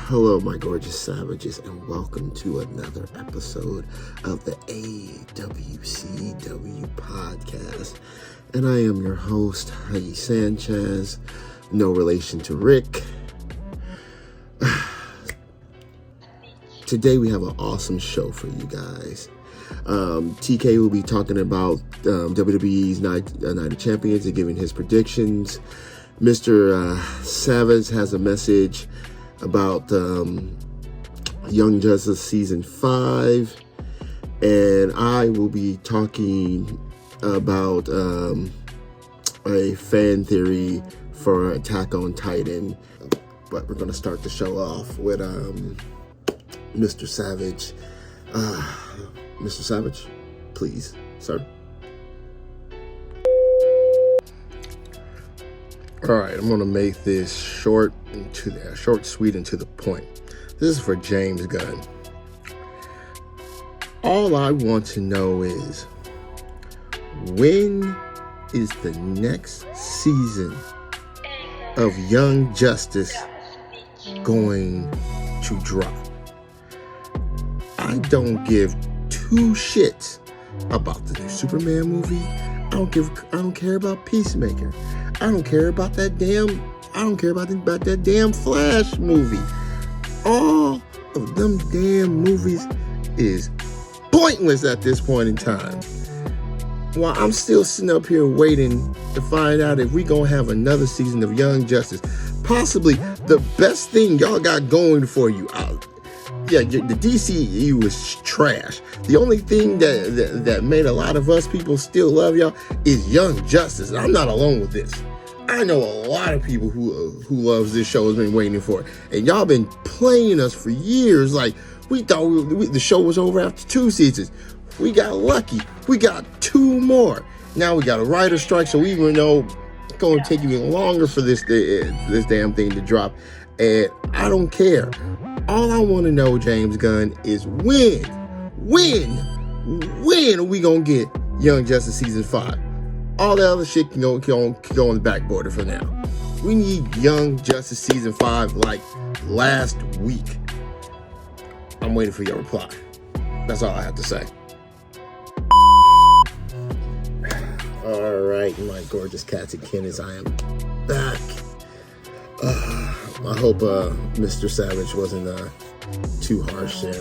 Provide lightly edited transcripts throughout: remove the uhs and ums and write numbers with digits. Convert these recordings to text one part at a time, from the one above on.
Hello, my gorgeous savages, and welcome to another episode of the A.W.C.W podcast. And I am your host, Heidi Sanchez, no relation to Rick. Today we have an awesome show for you guys. TK will be talking about WWE's Night of Champions and giving his predictions. Mr. Savage has a message about Young Justice Season 5. And I will be talking about a fan theory for Attack on Titan. But we're going to start the show off with Mr. Savage. Mr. Savage, please, sir. All right, I'm going to make this short, sweet, and to the point. This is for James Gunn. All I want to know is, when is the next season of Young Justice going to drop? I don't give two shits about the new Superman movie. I don't care about Peacemaker. I don't care about that damn Flash movie. All of them damn movies is pointless at this point in time. While I'm still sitting up here waiting to find out if we gonna have another season of Young Justice, possibly the best thing y'all got going for you. The DCEU is trash. The only thing that made a lot of us people still love y'all is Young Justice. And I'm not alone with this. I know a lot of people who loves this show has been waiting for it. And y'all been playing us for years. Like, we thought the show was over after 2 seasons. We got lucky. We got 2 more. Now we got a writer's strike, so we even know it's going to take even longer for this damn thing to drop. And I don't care. All I want to know, James Gunn, is when are we going to get Young Justice Season 5? All the other shit can go on the back border for now. We need Young Justice Season 5 like last week. I'm waiting for your reply. That's all I have to say. All right, my gorgeous cats and kittens, I am back. I hope Mr. Savage wasn't too harsh and,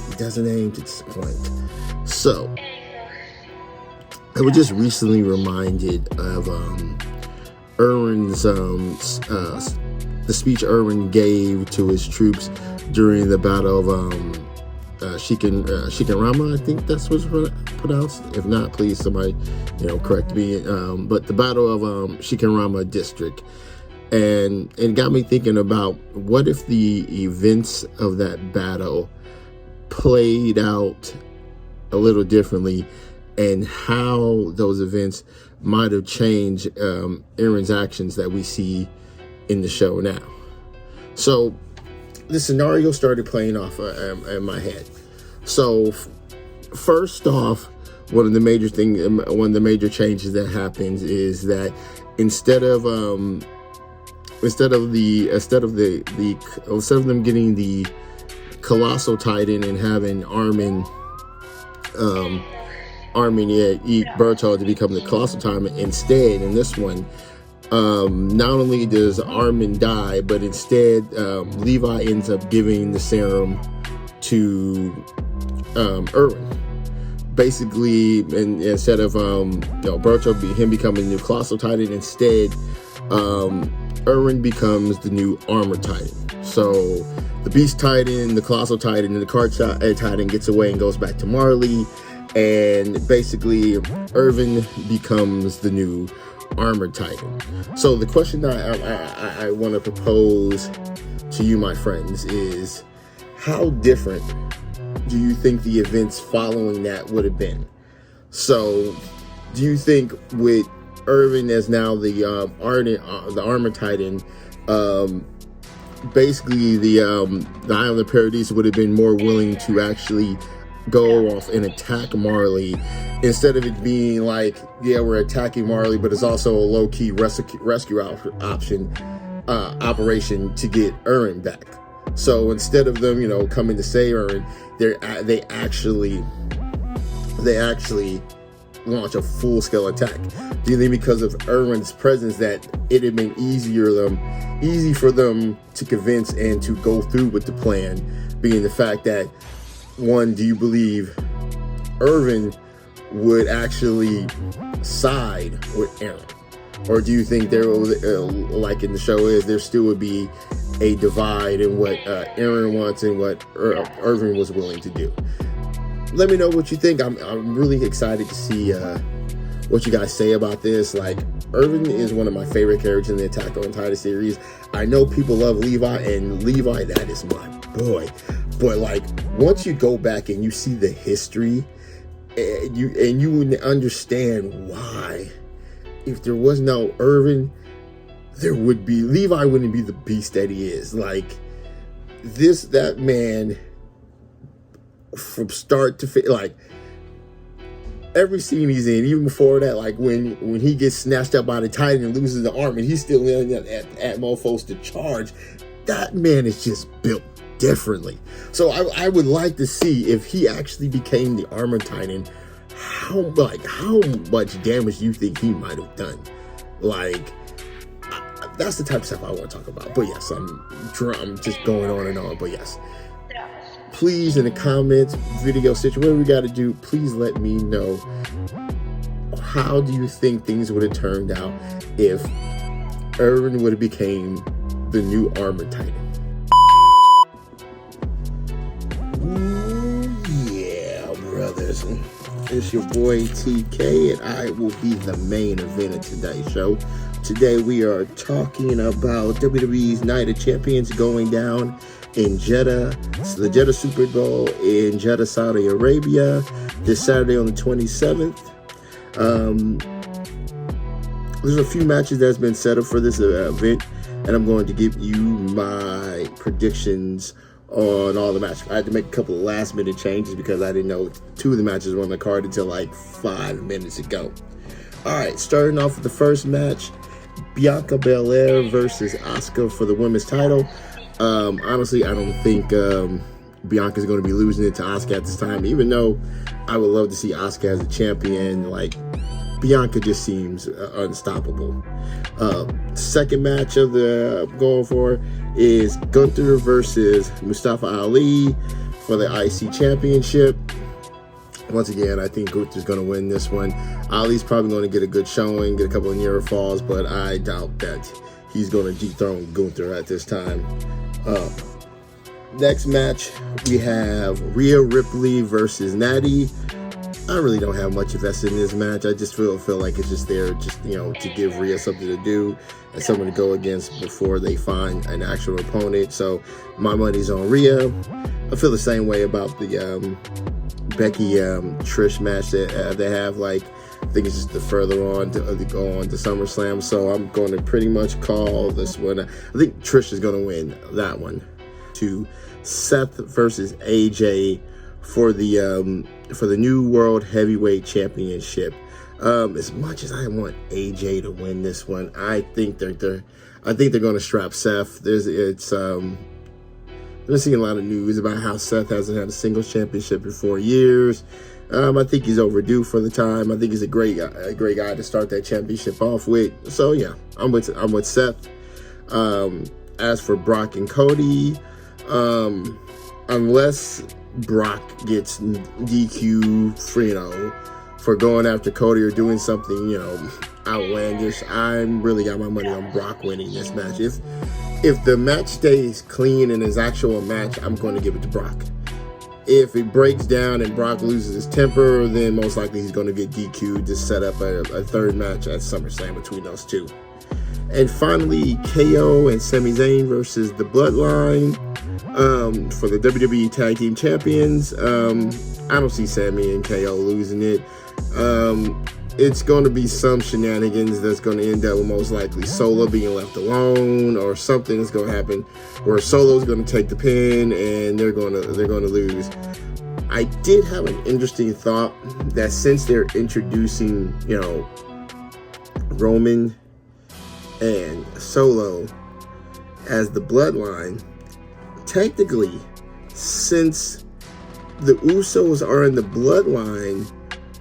he doesn't aim to disappoint. So, I was just recently reminded of Erwin's, the speech Erwin gave to his troops during the battle of Shikanrama, I think that's what's pronounced. If not, please somebody, correct me. But the battle of Shikanrama district. And it got me thinking about, what if the events of that battle played out a little differently, and how those events might have changed Erwin's actions that we see in the show now. So the scenario started playing off in my head. So first off, one of the major changes that happens is that instead of them getting the Colossal Titan and having Armin eat Berto to become the Colossal Titan, instead in this one, not only does Armin die, but instead Levi ends up giving the serum to Erwin. Basically, and instead of Berto becoming the new Colossal Titan, instead Erwin becomes the new Armored Titan. So the Beast Titan, the Colossal Titan, and the Card Titan gets away and goes back to Marley. And basically, Erwin becomes the new Armored Titan. So the question that I want to propose to you, my friends, is how different do you think the events following that would have been? So do you think with Erwin as now the Armored Titan, basically the Island of Paradise would have been more willing to actually go off and attack Marley, instead of it being like, yeah, we're attacking Marley, but it's also a low-key rescue option. operation to get Erwin back. So instead of them, coming to save Erwin, they actually launch a full-scale attack. Do you think because of Erwin's presence that it had been easy for them to convince and to go through with the plan, being the fact that, one, do you believe Erwin would actually side with Aaron? Or do you think there will, like in the show there still would be a divide in what Aaron wants and what Erwin was willing to do? Let me know what you think. I'm really excited to see what you guys say about this. Like, Erwin is one of my favorite characters in the Attack on Titan series. I know people love Levi, and Levi, that is my boy. But like, once you go back and you see the history, and you understand why, if there was no Erwin, Levi wouldn't be the beast that he is. Like, that man, from start to finish, like, every scene he's in, even before that, like when he gets snatched up by the Titan and loses the arm and he's still in at mofos to charge, that man is just built differently. So I would like to see, if he actually became the Armored Titan, how much damage do you think he might have done? Like, that's the type of stuff I want to talk about. But yes, I'm just going on and on. But yes, please, in the comments, video situation, whatever we got to do, please let me know, how do you think things would have turned out if Erwin would have became the new Armored Titan? Ooh, yeah, brothers. It's your boy TK, and I will be the main event of today's show. Today we are talking about WWE's Night of Champions going down in Jeddah. It's the Jeddah Super Bowl in Jeddah, Saudi Arabia, this Saturday on the 27th. There's a few matches that's been set up for this event, and I'm going to give you my predictions on all the matches. I had to make a couple of last-minute changes because I didn't know two of the matches were on the card until like 5 minutes ago. All right, starting off with the first match, Bianca Belair versus Asuka for the women's title. Honestly, I don't think Bianca's going to be losing it to Asuka at this time, even though I would love to see Asuka as a champion. Like, Bianca just seems unstoppable. Second match of the I'm going for is Gunther versus Mustafa Ali for the IC Championship. Once again, I think Gunther's going to win this one. Ali's probably going to get a good showing, get a couple of near falls, but I doubt that he's going to dethrone Gunther at this time. Next match, we have Rhea Ripley versus Natty. I really don't have much invested in this match. I just feel like it's just there, to give Rhea something to do and someone to go against before they find an actual opponent. So my money's on Rhea. I feel the same way about the Becky Trish match that they have. Like, I think it's just the further on to go on to SummerSlam. So I'm going to pretty much call this one. I think Trish is going to win that one. To Seth versus AJ for the new World Heavyweight Championship. As much as I want AJ to win this one, I think they're going to strap Seth. There's seeing a lot of news about how Seth hasn't had a singles championship in 4 years. I think he's overdue for the time. I think he's a great guy to start that championship off with. So yeah, I'm with Seth. As for Brock and Cody, unless Brock gets DQ for going after Cody or doing something outlandish, I'm really got my money on Brock winning this match. If the match stays clean and is actual match, I'm going to give it to Brock. If it breaks down and Brock loses his temper, then most likely he's going to get DQ'd to set up a third match at SummerSlam between those two. And finally, KO and Sami Zayn versus the Bloodline for the WWE Tag Team Champions. I don't see Sami and KO losing it. It's going to be some shenanigans that's going to end up with most likely Solo being left alone, or something is going to happen where Solo's going to take the pin and they're going to lose. I did have an interesting thought that since they're introducing, Roman and Solo, as the Bloodline. Technically, since the Usos are in the Bloodline,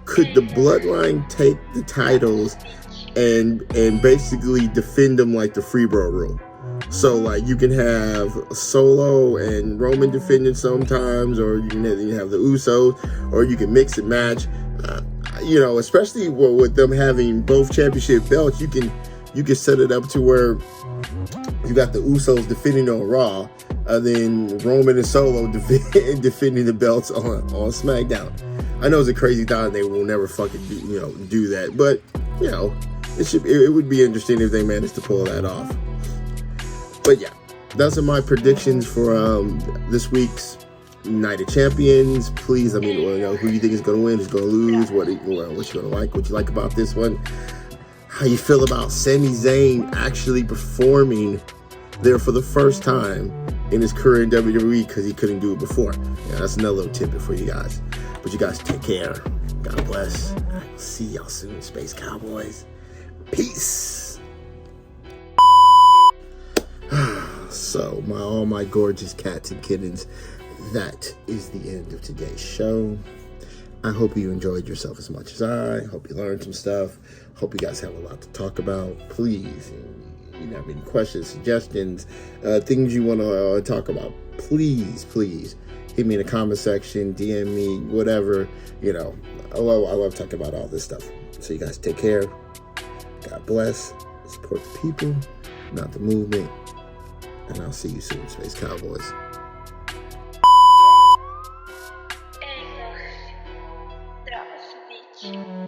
could the Bloodline take the titles and basically defend them like the Freebro rule? So like you can have Solo and Roman defending sometimes, or you can have the Usos, or you can mix and match. Especially with them having both championship belts, you can set it up to where you got the Usos defending on Raw, then Roman and Solo defending the belts on SmackDown. I know it's a crazy thought, they will never fucking do that, but it would be interesting if they managed to pull that off. But yeah, those are my predictions for this week's Night of Champions. Please let me know who you think is going to win, who's going to lose, what you're going to like, what you like about this one, how you feel about Sami Zayn actually performing there for the first time in his career in WWE because he couldn't do it before. Yeah, that's another little tidbit for you guys. But you guys take care. God bless. I'll see y'all soon, Space Cowboys. Peace. So, all my gorgeous cats and kittens, that is the end of today's show. I hope you enjoyed yourself as much as I. Hope you learned some stuff. Hope you guys have a lot to talk about. Please, if you have any questions, suggestions, things you want to talk about, please hit me in the comment section, DM me, whatever. I love talking about all this stuff. So you guys take care. God bless. Support the people, not the movement. And I'll see you soon, Space Cowboys. A.W.C.W.